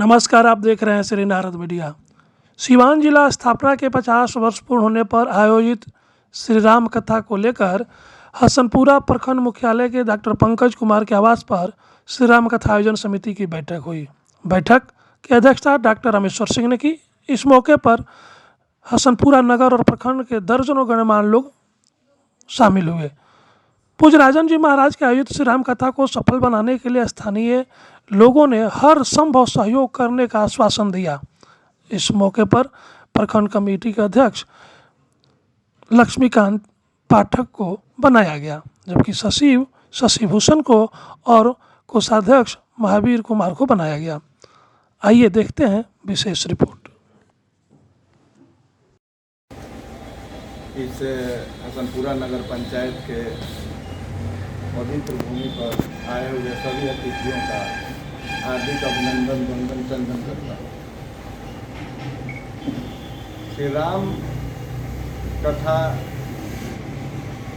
नमस्कार, आप देख रहे हैं श्री नारद मीडिया। सीवान जिला स्थापना के 50 वर्ष पूर्ण होने पर आयोजित श्री राम कथा को लेकर हसनपुरा प्रखंड मुख्यालय के डॉक्टर पंकज कुमार के आवास पर श्री राम कथा आयोजन समिति की बैठक हुई। बैठक की अध्यक्षता डॉक्टर रामेश्वर सिंह ने की। इस मौके पर हसनपुरा नगर और प्रखंड के दर्जनों गणमान्य लोग शामिल हुए। पूज्य राजन जी महाराज के आयोजित श्री राम कथा को सफल बनाने के लिए स्थानीय लोगों ने हर संभव सहयोग करने का आश्वासन दिया। इस मौके पर प्रखंड कमेटी के अध्यक्ष लक्ष्मीकांत पाठक को बनाया गया, जबकि सचिव शशिभूषण को और कोषाध्यक्ष महावीर कुमार को बनाया गया। आइए देखते हैं विशेष रिपोर्ट। इस हसनपुरा नगर पंचायत के पवित्र भूमि पर आए हुए सभी अतिथियों का हार्दिक अभिनंदन वंदन चंदन करता हूँ। श्री राम कथा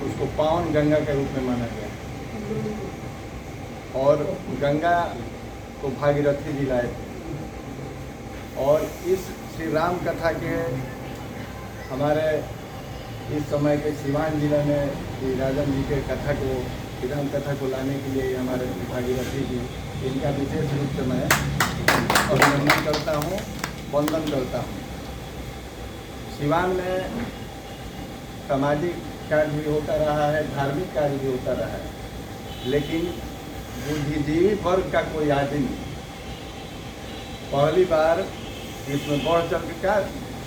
उसको पावन गंगा के रूप में माना गया और गंगा को भागीरथी जी लाए थे। और इस श्री राम कथा के हमारे इस समय के सीवान जिला में श्री राजन जी के कथा को श्री राम कथा को लाने के लिए हमारे भागीरथी जी, इनका विशेष रूप से मैं अभिनंदन करता हूँ, वंदन करता हूँ। सीवान में सामाजिक कार्य भी होता रहा है, धार्मिक कार्य भी होता रहा है, लेकिन बुद्धिजीवी वर्ग का कोई आदमी पहली बार इसमें बढ़ चढ़ का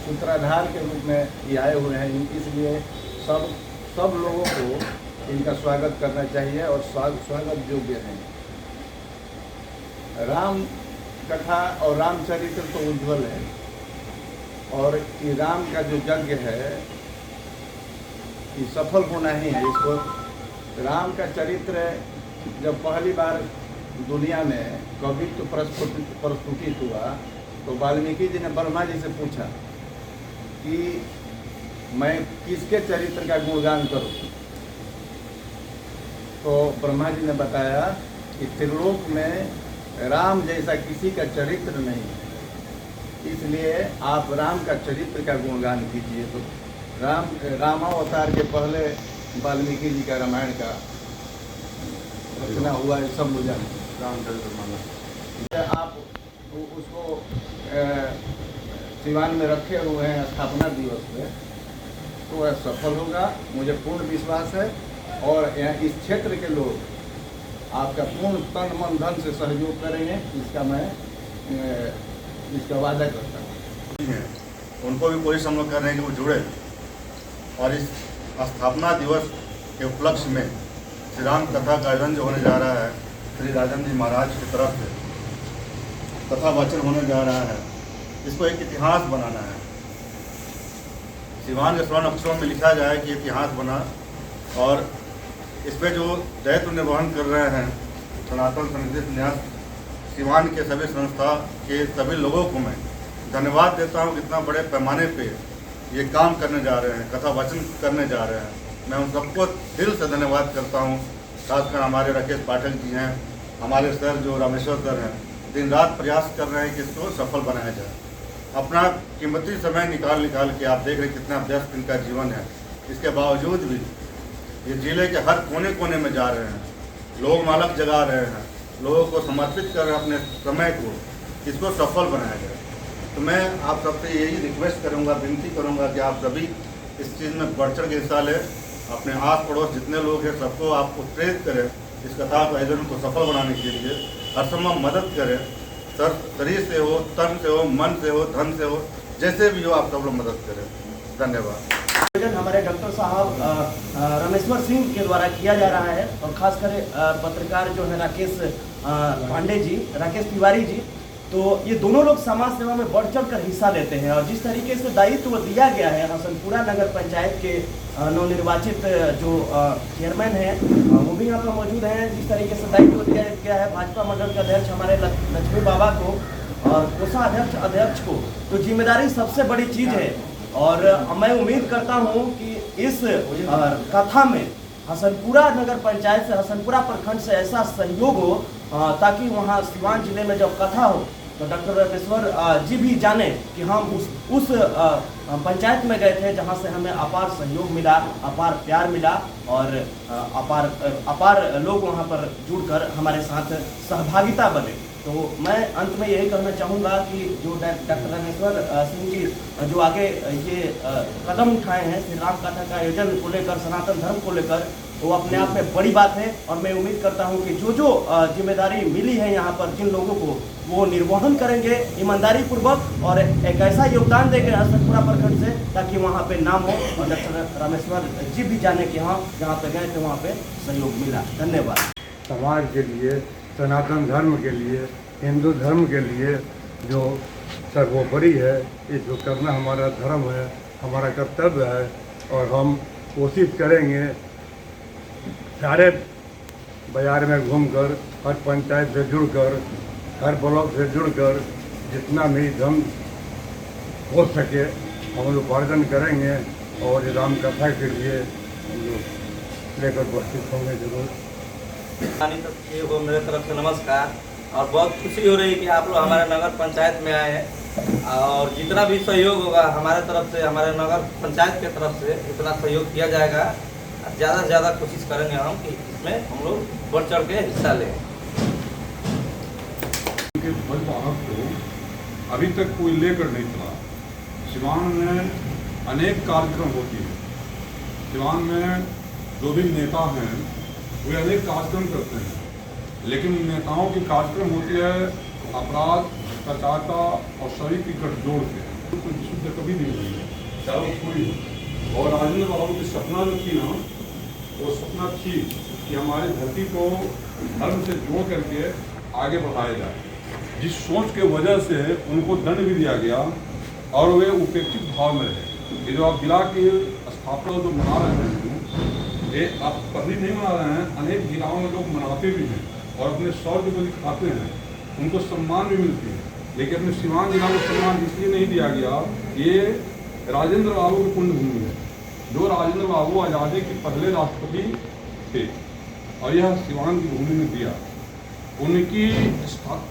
सूत्राधार के रूप में ये आए हुए हैं। इसलिए सब लोगों को इनका स्वागत करना चाहिए और स्वागत योग्य है। राम कथा और रामचरित्र तो उज्ज्वल है और ये राम का जो यज्ञ है ये सफल होना ही है। इसको राम का चरित्र जब पहली बार दुनिया में कवित्व प्रस्तुतित हुआ तो वाल्मीकि जी ने ब्रह्मा जी से पूछा कि मैं किसके चरित्र का गुणगान करूं। तो ब्रह्मा जी ने बताया कि त्रिलोक में राम जैसा किसी का चरित्र नहीं है, इसलिए आप राम का चरित्र का गुणगान कीजिए। तो रामावतार के पहले वाल्मीकि जी का रामायण का रचना हुआ है, सब मुझे रामचरित्र मानस। आप उसको सीवान में रखे हुए हैं स्थापना दिवस पे, तो वह सफल होगा, मुझे पूर्ण विश्वास है। और यहाँ इस क्षेत्र के लोग आपका पूर्ण तन मन धन से सहयोग करेंगे, इसका मैं इसका वादा करता हूँ। उनको भी कोशिश हम लोग कर रहे हैं कि वो जुड़े और इस स्थापना दिवस के उपलक्ष्य में श्री राम कथा का आयोजन जो होने जा रहा है, श्री राजन जी महाराज की तरफ से कथा वाचन होने जा रहा है। इसको एक इतिहास बनाना है। सीवान के स्वर्ण अक्षरों में लिखा जाए कि इतिहास बना, और इस पर जो दायित्व निर्वहन कर रहे हैं सनातन संस्कृति न्यास सीवान के सभी संस्था के सभी लोगों को मैं धन्यवाद देता हूँ। कितना बड़े पैमाने पे ये काम करने जा रहे हैं, कथा वाचन करने जा रहे हैं। मैं उन सबको दिल से धन्यवाद करता हूँ। खासकर हमारे राकेश पाठक जी हैं, हमारे सर जो रामेश्वर सर हैं, दिन रात प्रयास कर रहे हैं कि इसको सफल बनाया जाए। अपना कीमती समय निकाल के आप देख रहे कितना व्यस्त इनका जीवन है, इसके बावजूद भी ये जिले के हर कोने कोने में जा रहे हैं, लोग मालक जगा रहे हैं, लोगों को समर्पित कर रहे हैं अपने समय को, इसको सफल बनाया जाए। तो मैं आप सबसे यही रिक्वेस्ट करूंगा, विनती करूंगा कि आप सभी इस चीज़ में बढ़ चढ़ के हिस्सा लें। अपने आस पड़ोस जितने लोग हैं सबको आप उत्प्रेरित करें इस कथा को आयोजन को सफल बनाने के लिए, हर संभव मदद करें। शरीर से हो, तन से हो, मन से हो, धन से हो, जैसे भी हो आप सब लोग मदद करें। धन्यवाद। हमारे डॉक्टर साहब रामेश्वर सिंह के द्वारा किया जा रहा है और खासकर पत्रकार जो है राकेश पांडे जी, राकेश तिवारी जी, तो ये दोनों लोग समाज सेवा में बढ़ चढ़ कर हिस्सा लेते हैं। और जिस तरीके से दायित्व दिया गया है हसनपुरा नगर पंचायत के नवनिर्वाचित जो चेयरमैन हैं वो भी यहाँ पर मौजूद हैं। जिस तरीके से दायित्व दिया गया है भाजपा मंडल के अध्यक्ष हमारे लक्ष्मी बाबा को और कोषाध्यक्ष को, तो जिम्मेदारी सबसे बड़ी चीज़ है। और मैं उम्मीद करता हूँ कि इस कथा में हसनपुरा नगर पंचायत से, हसनपुरा प्रखंड से ऐसा सहयोग हो ताकि वहाँ सीवान जिले में जब कथा हो तो डॉक्टर रामेश्वर जी भी जाने कि हम उस पंचायत में गए थे जहां से हमें अपार सहयोग मिला, अपार प्यार मिला और अपार लोग वहां पर जुड़कर हमारे साथ सहभागिता बने। तो मैं अंत में यही कहना चाहूँगा कि जो डॉक्टर रामेश्वर सिंह जी जो आगे ये कदम उठाए हैं श्री राम कथा का आयोजन को लेकर, सनातन धर्म को लेकर, वो अपने आप में बड़ी बात है। और मैं उम्मीद करता हूं कि जो जिम्मेदारी मिली है यहाँ पर जिन लोगों को, वो निर्वहन करेंगे ईमानदारी पूर्वक और एक ऐसा योगदान देंगे हसनपुरा प्रखंड से ताकि वहाँ पे नाम हो। और डॉक्टर रामेश्वर जी भी जाने कि हाँ जहाँ पे गए थे वहाँ पे सहयोग मिला। धन्यवाद। समाज के लिए, सनातन धर्म के लिए, हिंदू धर्म के लिए जो सर्वोपरि है, इसको करना हमारा धर्म है, हमारा कर्तव्य है। और हम कोशिश करेंगे सारे बाजार में घूमकर, हर पंचायत से जुड़कर, हर ब्लॉक से जुड़कर जितना भी धन हो सके हम लोग उपार्जन करेंगे और राम कथा के लिए हम लोग लेकर उपस्थित होंगे जरूर। को मेरे तरफ से नमस्कार। और बहुत खुशी हो रही है कि आप लोग हमारे नगर पंचायत में आए हैं और जितना भी सहयोग होगा हमारे तरफ से, हमारे नगर पंचायत के तरफ से उतना सहयोग किया जाएगा। ज़्यादा से ज़्यादा कोशिश करेंगे हम कि इसमें हम लोग बढ़ चढ़ के हिस्सा लें। ध्वज वाहक को अभी तक कोई लेकर नहीं चला। सिवान में अनेक कार्यक्रम होती है। सिवान में जो भी नेता हैं वे अनेक कार्यक्रम करते हैं, लेकिन नेताओं की कार्यक्रम होती है अपराध, भ्रष्टाचार का और शरीर की गठजोड़ से। तो विशुद्ध कभी नहीं हुई है, चाहे वो कोई हो। और राजेंद्र बाबू की सपना जो थी ना, वो सपना थी कि हमारी धरती को धर्म से जोड़ करके आगे बढ़ाया जाए। जिस सोच के वजह से उनको दंड भी दिया गया और वे उपेक्षित भाव में रहे। ये जो आप जिला की स्थापना जो मना रहे हैं, ये आप पहली नहीं मना रहे हैं, अनेक जिलाओं में लोग मनाते भी हैं और अपने शौर्य को दिखाते हैं, उनको सम्मान भी मिलती है। लेकिन अपने सिवान जिला को सम्मान इसलिए नहीं दिया गया, ये राजेंद्र बाबू की पुण्य भूमि है। जो राजेंद्र बाबू आज़ादी के पहले राष्ट्रपति थे और यह सिवान की भूमि में दिया। उनकी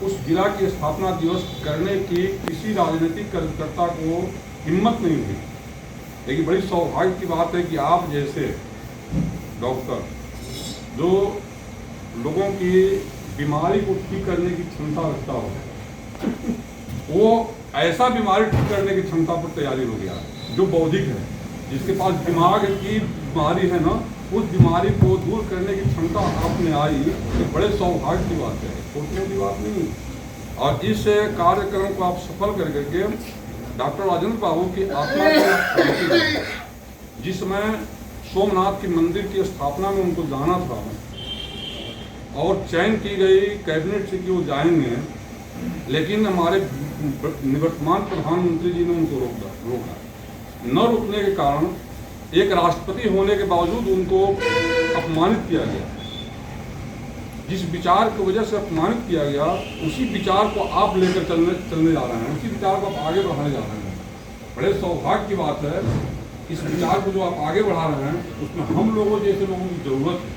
उस जिला की स्थापना दिवस करने की किसी राजनीतिक कार्यकर्ता को हिम्मत नहीं हुई। लेकिन बड़ी सौभाग्य की बात है कि आप जैसे डॉक्टर जो लोगों की बीमारी को ठीक करने की क्षमता रखता हो, वो ऐसा बीमारी ठीक करने की क्षमता पर तैयारी हो गया जो बौद्धिक है। जिसके पास दिमाग की बीमारी है ना, उस बीमारी को दूर करने की क्षमता आप में आई, तो बड़े सौभाग्य की बात है, छोटी की बात नहीं। और इस कार्यक्रम को आप सफल कर करके डॉक्टर राजेंद्र बाबू की आत्मा को, जिस समय सोमनाथ की मंदिर की स्थापना में उनको जाना था और चयन की गई कैबिनेट से कि वो जाएंगे, लेकिन हमारे निवर्तमान प्रधानमंत्री जी ने उनको रोका। न रुकने के कारण एक राष्ट्रपति होने के बावजूद उनको अपमानित किया गया। जिस विचार की वजह से अपमानित किया गया, उसी विचार को आप लेकर चलने जा रहे हैं, उसी विचार को आप आगे बढ़ाने जा रहे हैं। बड़े सौभाग्य की बात है, इस विचार को जो आप आगे बढ़ा रहे हैं उसमें हम लोगों जैसे लोगों की जरूरत है।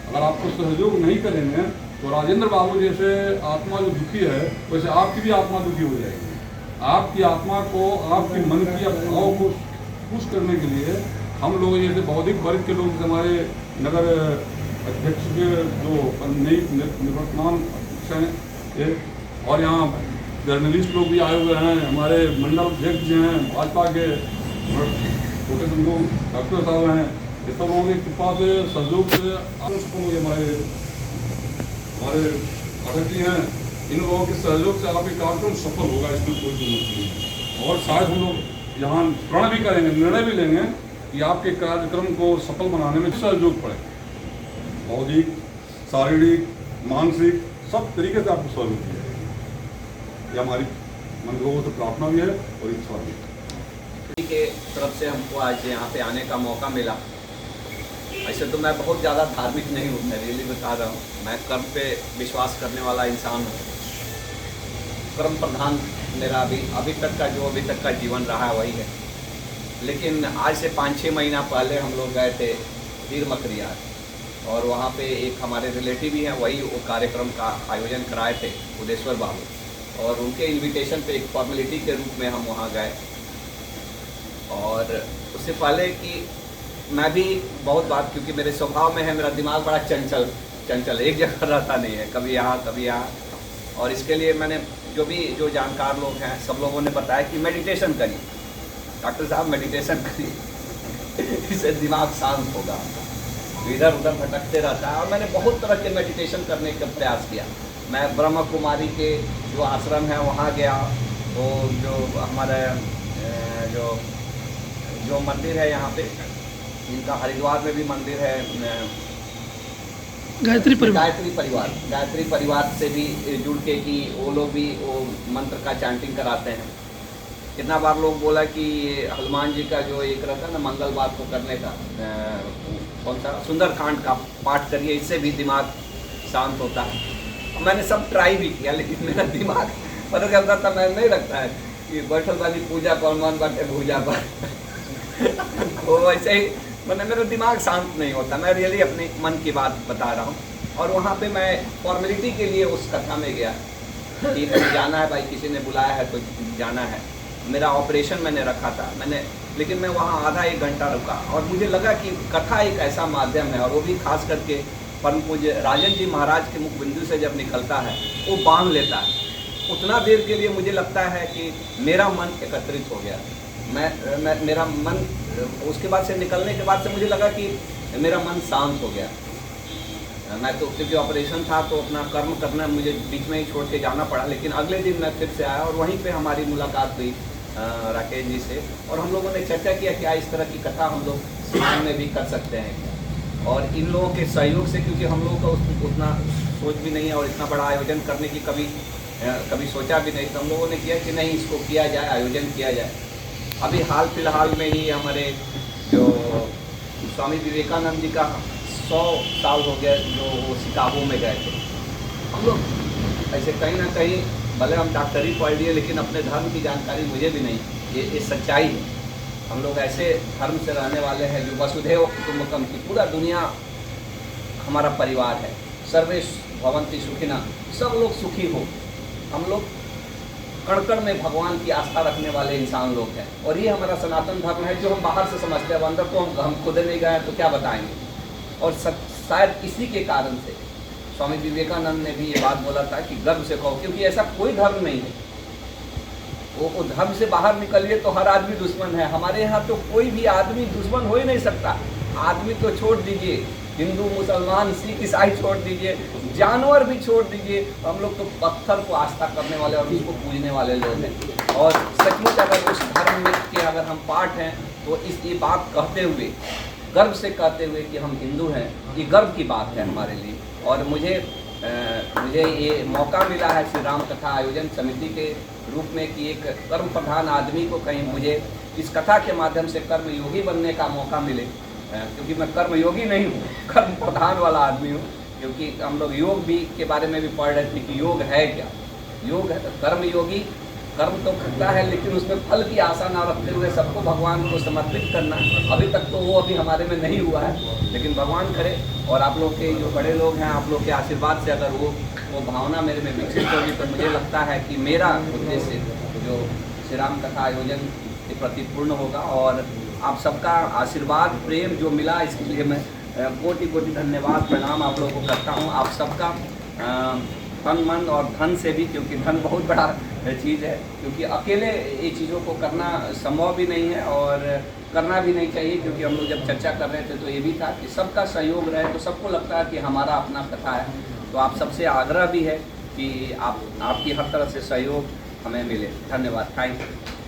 अगर आपको सहयोग नहीं करेंगे तो राजेंद्र बाबू जैसे आत्मा जो दुखी है, वैसे आपकी भी आत्मा दुखी हो जाएगी। आपकी आत्मा को, आपके मन की भाव को खुश करने के लिए हम लोग जैसे बौद्धिक वर्ग के लोग, हमारे नगर अध्यक्ष के जो नई निवर्तमान अध्यक्ष हैं और यहाँ जर्नलिस्ट लोग भी आए हुए हैं, हमारे मंडल अध्यक्ष जो हैं भाजपा के छोटे संघों डॉक्टर साहब हैं, ये सब लोगों की कृपा से, सहयोग से हमारे अध्यक्ष जी हैं, इन लोगों के सहयोग से आपके कार्यक्रम सफल होगा, इसमें कोई जरूरत नहीं है। और शायद हम लोग यहाँ प्रण भी करेंगे, निर्णय भी लेंगे कि आपके कार्यक्रम को सफल बनाने में सहयोग पड़े। बौद्धिक, शारीरिक, मानसिक सब तरीके से आपको सहयोग किया है। ये हमारी मंदिरों से प्रार्थना भी है और इच्छा भी है। के तरफ से हमको आज यहाँ पे आने का मौका मिला। ऐसे तो मैं बहुत ज़्यादा धार्मिक नहीं हूँ, मैं रियली बता रहा हूँ। मैं कर्म पे विश्वास करने वाला इंसान हूँ। कर्म प्रधान मेरा अभी तक का जीवन रहा वही है। लेकिन आज से 5-6 महीना पहले हम लोग गए थे वीर मकरियार और वहाँ पे एक हमारे रिलेटिव ही हैं, वही वो कार्यक्रम का आयोजन कराए थे उदेश्वर बाबू। और उनके इनविटेशन पे एक फॉर्मेलिटी के रूप में हम वहाँ गए। और उससे पहले कि मैं भी बहुत बात, क्योंकि मेरे स्वभाव में है, मेरा दिमाग बड़ा चंचल एक जगह रहता नहीं है, कभी यहाँ कभी यहाँ। और इसके लिए मैंने जो जानकार लोग हैं सब लोगों ने बताया कि मेडिटेशन करिए, डॉक्टर साहब मेडिटेशन करिए, इससे दिमाग शांत होगा, इधर उधर भटकते रहता है। और मैंने बहुत तरह के मेडिटेशन करने का प्रयास किया। मैं ब्रह्म कुमारी के जो आश्रम है वहाँ गया, तो जो हमारे जो मंदिर है यहाँ पे, इनका हरिद्वार में भी मंदिर है, गायत्री परिवार से भी जुड़ के कि वो लोग भी वो मंत्र का चैंटिंग कराते हैं। कितना बार लोग बोला कि हनुमान जी का जो एक रहता है ना मंगलवार को करने का, कौन सा सुंदरकांड का पाठ करिए, इससे भी दिमाग शांत होता है। मैंने सब ट्राई भी किया, लेकिन मेरा दिमाग पता चलता था, मैं नहीं लगता है कि बैठल वाली पूजा पर मन बाटे भूजा पर वो वैसे ही मैंने, मेरा दिमाग शांत नहीं होता। मैं रियली अपने मन की बात बता रहा हूँ। और वहाँ पे मैं फॉर्मेलिटी के लिए उस कथा में गया कि कहीं जाना है, भाई किसी ने बुलाया है तो जाना है। मेरा ऑपरेशन मैंने रखा था, लेकिन मैं वहाँ आधा एक घंटा रुका और मुझे लगा कि कथा एक ऐसा माध्यम है, और वो भी खास करके परम पूज्य राजन जी महाराज के मुख बिंदु से जब निकलता है वो बांध लेता है। उतना देर के लिए मुझे लगता है कि मेरा मन एकत्रित हो गया। मेरा मन उसके बाद से निकलने के बाद से मुझे लगा कि मेरा मन शांत हो गया। मैं तो क्योंकि ऑपरेशन था तो अपना कर्म करना मुझे बीच में ही छोड़ के जाना पड़ा, लेकिन अगले दिन मैं फिर से आया और वहीं पे हमारी मुलाकात हुई राकेश जी से, और हम लोगों ने चर्चा किया कि इस तरह की कथा हम लोग सिवान में भी कर सकते हैं क्या। और इन लोगों के सहयोग से, क्योंकि हम लोगों का उतना सोच भी नहीं है और इतना बड़ा आयोजन करने की कभी सोचा भी नहीं, तो हम लोगों ने किया कि नहीं इसको किया जाए, आयोजन किया जाए। अभी हाल फिलहाल में ही हमारे जो स्वामी विवेकानंद जी का 100 साल हो गया जो वो शिकागो में गए थे। हम लोग ऐसे कहीं ना कहीं, भले हम डॉक्टरी पढ़ लिए, लेकिन अपने धर्म की जानकारी मुझे भी नहीं, ये सच्चाई है। हम लोग ऐसे धर्म से रहने वाले हैं जो वसुधैव कुटुंबकम की, पूरा दुनिया हमारा परिवार है। सर्वे भवन्ति सुखिना, सब लोग सुखी हो। हम लोग कण में भगवान की आस्था रखने वाले इंसान लोग हैं, और ये हमारा सनातन धर्म है जो हम बाहर से समझते हैं। अंदर तो हम खुद नहीं गए तो क्या बताएंगे। और शायद इसी के कारण से स्वामी विवेकानंद ने भी ये बात बोला था कि गर्व से कहो, क्योंकि ऐसा कोई धर्म नहीं है। वो धर्म से बाहर निकलिए तो हर आदमी दुश्मन है। हमारे यहाँ तो कोई भी आदमी दुश्मन हो ही नहीं सकता। आदमी तो छोड़ दीजिए, हिंदू मुसलमान सिख ईसाई छोड़ दीजिए, जानवर भी छोड़ दीजिए, हम लोग तो पत्थर को आस्था करने वाले और उसको पूजने वाले लोग हैं। और सचमुच अगर उस धर्म में के अगर हम पार्ट हैं तो ये बात कहते हुए, गर्व से कहते हुए कि हम हिंदू हैं, ये गर्व की बात है हमारे लिए। और मुझे ये मौका मिला है श्री राम कथा आयोजन समिति के रूप में कि एक कर्म प्रधान आदमी को कहीं मुझे इस कथा के माध्यम से कर्म योगी बनने का मौका मिले, क्योंकि मैं कर्म योगी नहीं हूँ, कर्म प्रधान वाला आदमी हूँ। क्योंकि हम लोग योग भी के बारे में भी पढ़ रहे थे कि योग है क्या। योग कर्म योगी कर्म तो करता है, लेकिन उसमें फल की आशा ना रखते हुए सबको भगवान को समर्पित करना। अभी तक तो वो हमारे में नहीं हुआ है, लेकिन भगवान करे। और आप लोग के जो बड़े लोग हैं, आप लोग के आशीर्वाद से अगर वो भावना मेरे में विकसित होगी तो मुझे लगता है कि मेरा उद्देश्य जो श्री राम कथा आयोजन के प्रति पूर्ण होगा। और आप सबका आशीर्वाद प्रेम जो मिला, इसके लिए मैं कोटि कोटि धन्यवाद प्रणाम आप लोगों को करता हूँ। आप सबका तन मन और धन से भी, क्योंकि धन बहुत बड़ा चीज़ है, क्योंकि अकेले ये चीज़ों को करना संभव भी नहीं है और करना भी नहीं चाहिए। क्योंकि हम लोग जब चर्चा कर रहे थे तो ये भी था कि सबका सहयोग रहे, तो सबको लगता है कि हमारा अपना कथा है। तो आप सबसे आग्रह भी है कि आपकी हर तरह से सहयोग हमें मिले। धन्यवाद, थैंक यू।